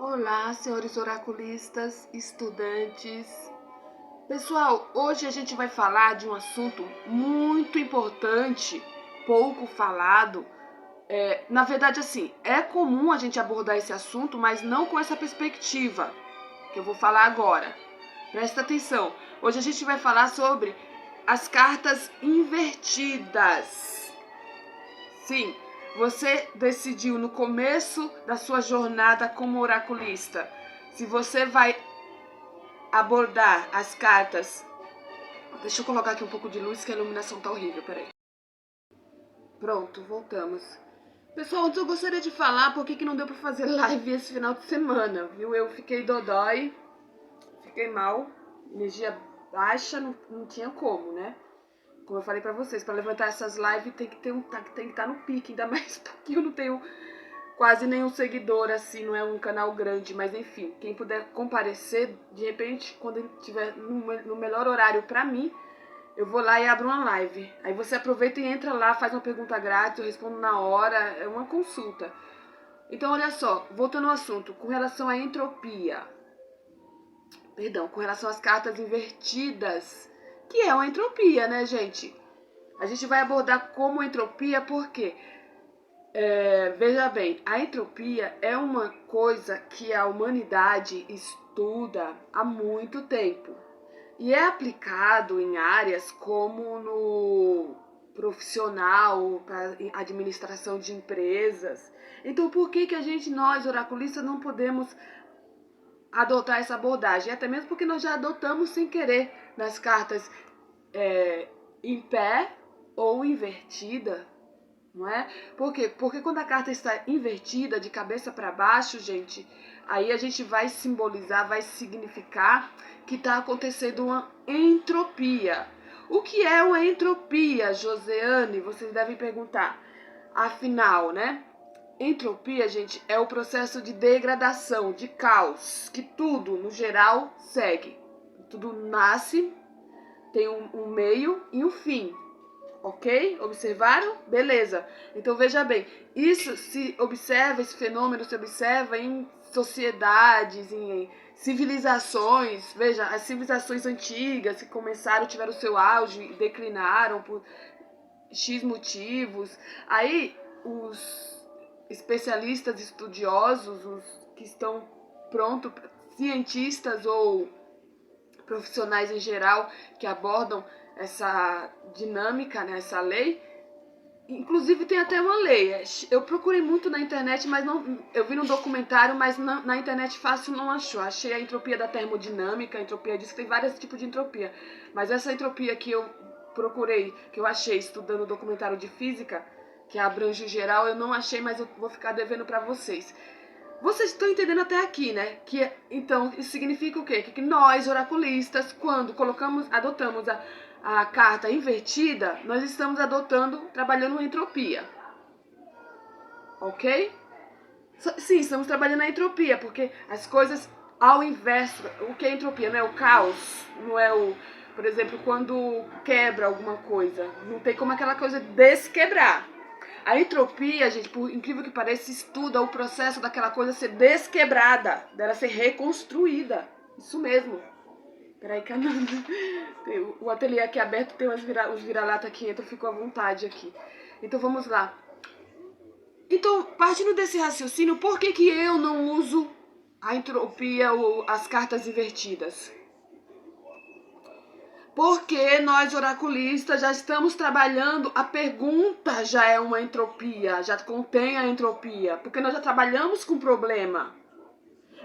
Olá, senhores oraculistas, estudantes. Pessoal, hoje a gente vai falar de um assunto muito importante, pouco falado. Na verdade, assim, é comum a gente abordar esse assunto, mas não com essa perspectiva que eu vou falar agora. Presta atenção. Hoje a gente vai falar sobre as cartas invertidas. Sim, você decidiu no começo da sua jornada como oraculista se você vai abordar as cartas. Deixa eu colocar aqui um pouco de luz que a iluminação tá horrível, peraí. Pronto, voltamos. Pessoal, antes eu gostaria de falar por que não deu pra fazer live esse final de semana, viu? Eu fiquei dodói, fiquei mal, energia baixa, não tinha como, né? Como eu falei pra vocês, pra levantar essas lives tem que estar no pique, ainda mais porque eu não tenho quase nenhum seguidor, assim, não é um canal grande, mas enfim, quem puder comparecer, de repente, quando estiver no melhor horário pra mim, eu vou lá e abro uma live. Aí você aproveita e entra lá, faz uma pergunta grátis, eu respondo na hora, é uma consulta. Então, olha só, voltando ao assunto, com relação à entropia, com relação às cartas invertidas, que é uma entropia, né, gente? A gente vai abordar como entropia porque, veja bem, a entropia é uma coisa que a humanidade estuda há muito tempo e é aplicado em áreas como no profissional, para administração de empresas. Então, por que a gente, nós oraculistas, não podemos adotar essa abordagem? Até mesmo porque nós já adotamos sem querer nas cartas em pé ou invertida, não é? Por quê? Porque quando a carta está invertida, de cabeça para baixo, gente, aí a gente vai simbolizar, vai significar que está acontecendo uma entropia. O que é uma entropia, Joseane? Vocês devem perguntar. Afinal, né? Entropia, gente, é o processo de degradação, de caos, que tudo, no geral, segue. Tudo nasce, tem um meio e um fim. Ok? Observaram? Beleza. Então veja bem, isso se observa, esse fenômeno se observa em sociedades, em civilizações. Veja, as civilizações antigas que começaram, tiveram seu auge e declinaram por X motivos. Aí os especialistas, estudiosos, os que estão prontos, cientistas ou profissionais em geral que abordam essa dinâmica, né, essa lei. Inclusive tem até uma lei. Eu procurei muito na internet, mas não. Eu vi no documentário, mas na internet fácil não achou. Achei a entropia da termodinâmica, a entropia disso, tem vários tipos de entropia. Mas essa entropia que eu procurei, que eu achei estudando o documentário de física, que abrange o geral, eu não achei, mas eu vou ficar devendo para vocês. Vocês estão entendendo até aqui, né? Que então isso significa o quê? Que nós, oraculistas, quando adotamos a carta invertida, nós estamos trabalhando a entropia. Ok? Sim, estamos trabalhando a entropia, porque as coisas ao inverso. O que é entropia? Não é o caos, não é o. Por exemplo, quando quebra alguma coisa, não tem como aquela coisa desquebrar. A entropia, gente, por incrível que pareça, estuda o processo daquela coisa ser desquebrada, dela ser reconstruída. Isso mesmo. Peraí que o ateliê aqui aberto tem os vira-lata que entram, ficou à vontade aqui. Então vamos lá. Então, partindo desse raciocínio, por que eu não uso a entropia ou as cartas invertidas? Porque nós, oraculistas, já estamos trabalhando, a pergunta já é uma entropia, já contém a entropia, porque nós já trabalhamos com problema.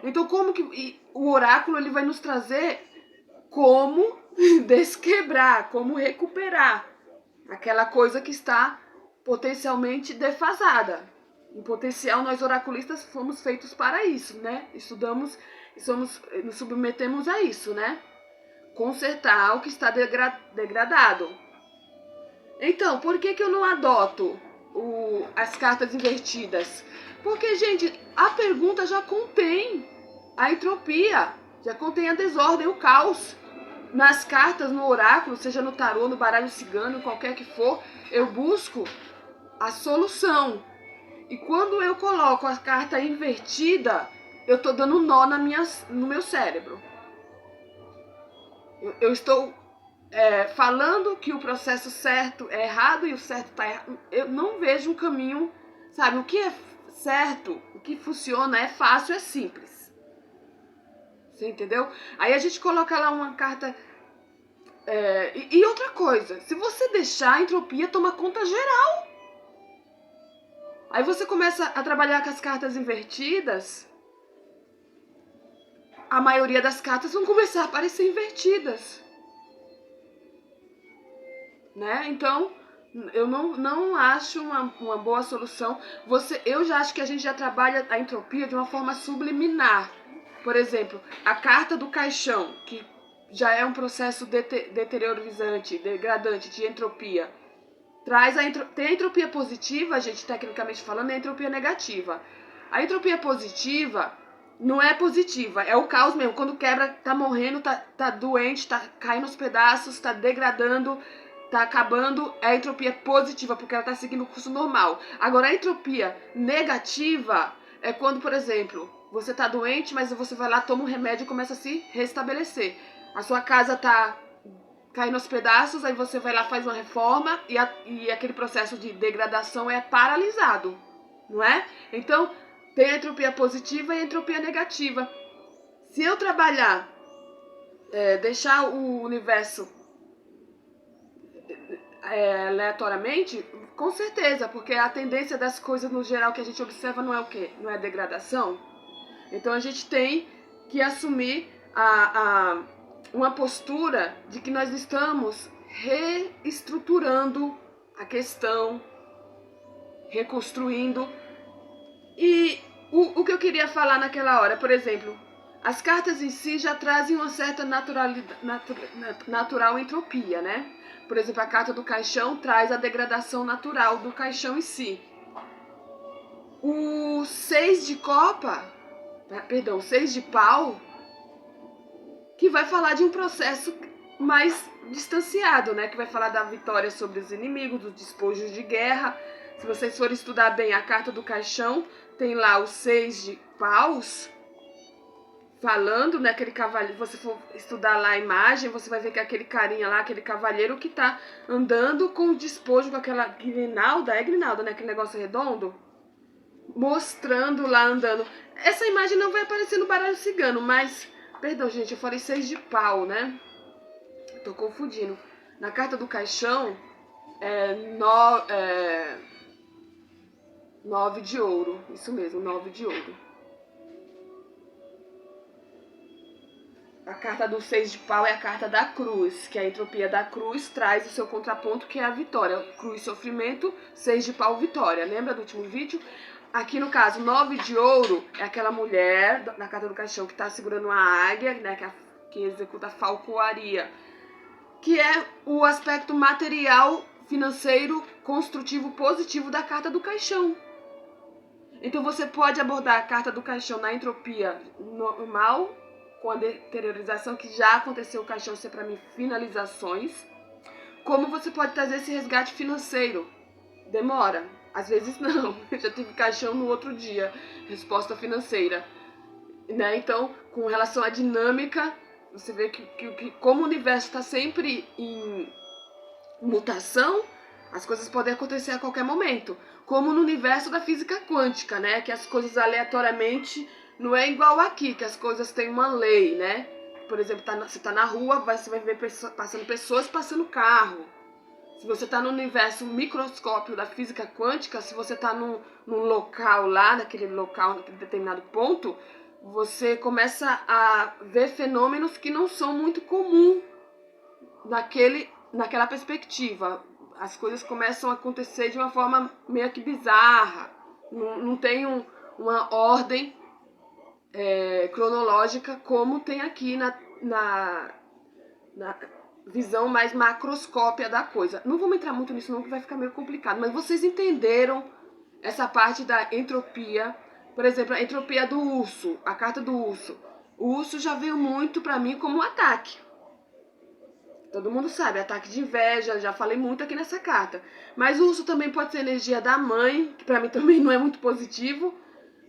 Então, como que o oráculo ele vai nos trazer como desquebrar, como recuperar aquela coisa que está potencialmente defasada. Em potencial, nós oraculistas fomos feitos para isso, né? Estudamos e nos submetemos a isso, né? Consertar o que está degradado. Então, por que eu não adoto as cartas invertidas? Porque, gente, a pergunta já contém a entropia, já contém a desordem, o caos. Nas cartas, no oráculo, seja no tarô, no baralho cigano, qualquer que for, eu busco a solução. E quando eu coloco a carta invertida, eu tô dando nó no meu cérebro. Eu estou falando que o processo certo é errado e o certo tá errado. Eu não vejo um caminho, sabe? O que é certo, o que funciona, é fácil, é simples. Você entendeu? Aí a gente coloca lá uma carta. E outra coisa, se você deixar a entropia tomar conta geral, aí você começa a trabalhar com as cartas invertidas, a maioria das cartas vão começar a aparecer invertidas. Né? Então, eu não acho uma boa solução. Eu já acho que a gente já trabalha a entropia de uma forma subliminar. Por exemplo, a carta do caixão, que já é um processo deteriorizante, degradante de entropia. Tem a entropia positiva, a gente tecnicamente falando, e a entropia negativa. A entropia positiva não é positiva, é o caos mesmo. Quando quebra, tá morrendo, tá doente, tá caindo aos pedaços, tá degradando, tá acabando. É a entropia positiva, porque ela tá seguindo o curso normal. Agora, a entropia negativa é quando, por exemplo, você tá doente, mas você vai lá, toma um remédio e começa a se restabelecer. A sua casa tá caindo aos pedaços, aí você vai lá, faz uma reforma e aquele processo de degradação é paralisado, não é? Então, tem a entropia positiva e a entropia negativa. Se eu trabalhar, deixar o universo aleatoriamente, com certeza, porque a tendência das coisas no geral que a gente observa não é o quê? Não é degradação? Então a gente tem que assumir uma postura de que nós estamos reestruturando a questão, reconstruindo. E o que eu queria falar naquela hora, por exemplo, as cartas em si já trazem uma certa natural entropia, né? Por exemplo, a carta do caixão traz a degradação natural do caixão em si. O 6 de copa, perdão, 6 de pau, que vai falar de um processo mais distanciado, né? Que vai falar da vitória sobre os inimigos, dos despojos de guerra. Se vocês forem estudar bem a carta do caixão, tem lá o 6 de paus, falando, né? Aquele cavaleiro, se você for estudar lá a imagem, você vai ver que é aquele carinha lá, aquele cavaleiro que tá andando com o despojo, com aquela grinalda, né? Aquele negócio redondo, mostrando lá, andando. Essa imagem não vai aparecer no baralho cigano, mas... Perdão, gente, eu falei 6 de pau, né? Tô confundindo. Na carta do caixão, 9 de ouro. Isso mesmo, 9 de ouro. A carta do 6 de pau é a carta da cruz, que a entropia da cruz traz o seu contraponto, que é a vitória. Cruz, sofrimento, 6 de pau, vitória. Lembra do último vídeo? Aqui no caso, 9 de ouro é aquela mulher na carta do caixão que está segurando uma águia, né, que executa a falcoaria, que é o aspecto material, financeiro, construtivo, positivo da carta do caixão. Então você pode abordar a carta do caixão na entropia normal, com a deteriorização que já aconteceu, o caixão ser para mim finalizações, como você pode trazer esse resgate financeiro. Demora. Às vezes não, eu já tive caixão no outro dia, resposta financeira, né? Então, com relação à dinâmica, você vê que como o universo está sempre em mutação, as coisas podem acontecer a qualquer momento, como no universo da física quântica, né? Que as coisas aleatoriamente não é igual aqui, que as coisas têm uma lei, né? Por exemplo, você está na rua, você vai ver passando pessoas, passando carro. Se você está no universo microscópio da física quântica, se você está num local lá, naquele local, naquele determinado ponto, você começa a ver fenômenos que não são muito comuns naquela perspectiva. As coisas começam a acontecer de uma forma meio que bizarra. Não tem uma ordem cronológica como tem aqui na visão mais macroscópia da coisa. Não vamos entrar muito nisso não, que vai ficar meio complicado, mas vocês entenderam essa parte da entropia. Por exemplo, a entropia do urso, a carta do urso. O urso já veio muito pra mim como um ataque. Todo mundo sabe, ataque de inveja, já falei muito aqui nessa carta. Mas o urso também pode ser energia da mãe, que pra mim também não é muito positivo.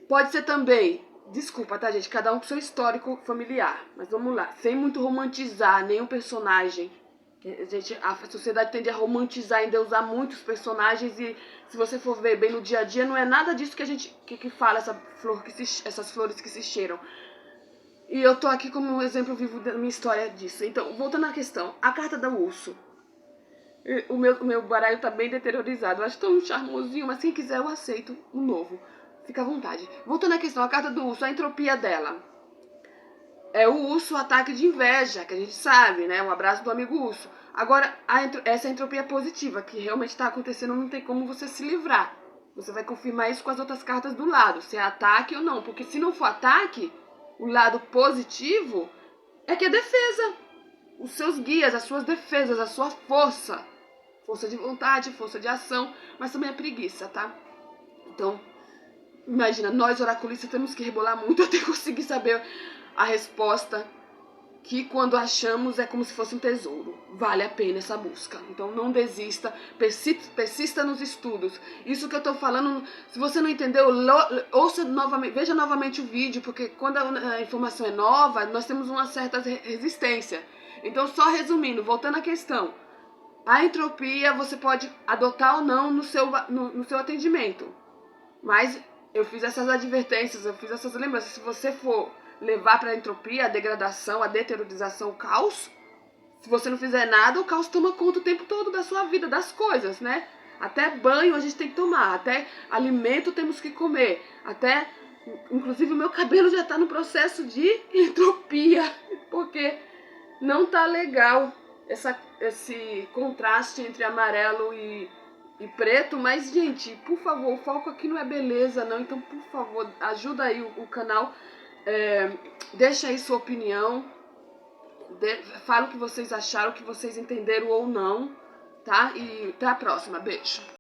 Pode ser também Desculpa, tá, gente? Cada um com seu histórico familiar. Mas vamos lá. Sem muito romantizar nenhum personagem. A sociedade tende a romantizar, endeusar muitos personagens. E se você for ver bem no dia a dia, não é nada disso que a gente que fala essas flores que se cheiram. E eu tô aqui como um exemplo vivo da minha história disso. Então, voltando à questão. A carta do urso. O meu baralho tá bem deteriorizado. Eu acho tão charmosinho, mas quem quiser eu aceito um novo. Fica à vontade. Voltando à questão, a carta do urso, a entropia dela. É o urso, o ataque de inveja, que a gente sabe, né? Um abraço do amigo urso. Agora, essa entropia positiva, que realmente está acontecendo, não tem como você se livrar. Você vai confirmar isso com as outras cartas do lado, se é ataque ou não. Porque se não for ataque, o lado positivo é que é defesa. Os seus guias, as suas defesas, a sua força. Força de vontade, força de ação, mas também é preguiça, tá? Então, imagina, nós oraculistas temos que rebolar muito até conseguir saber a resposta, que quando achamos é como se fosse um tesouro. Vale a pena essa busca. Então não desista, persista nos estudos. Isso que eu tô falando, se você não entendeu, ouça novamente, veja novamente o vídeo, porque quando a informação é nova, nós temos uma certa resistência. Então, só resumindo, voltando à questão, a entropia você pode adotar ou não no seu atendimento. Mas eu fiz essas advertências, eu fiz essas lembranças. Se você for levar para a entropia, a degradação, a deteriorização, o caos, se você não fizer nada, o caos toma conta o tempo todo da sua vida, das coisas, né? Até banho a gente tem que tomar, até alimento temos que comer, até, inclusive o meu cabelo já está no processo de entropia, porque não tá legal esse contraste entre amarelo e preto, mas, gente, por favor, o foco aqui não é beleza, não. Então, por favor, ajuda aí o canal. Deixa aí sua opinião. Fala o que vocês acharam, o que vocês entenderam ou não, tá? E até a próxima. Beijo.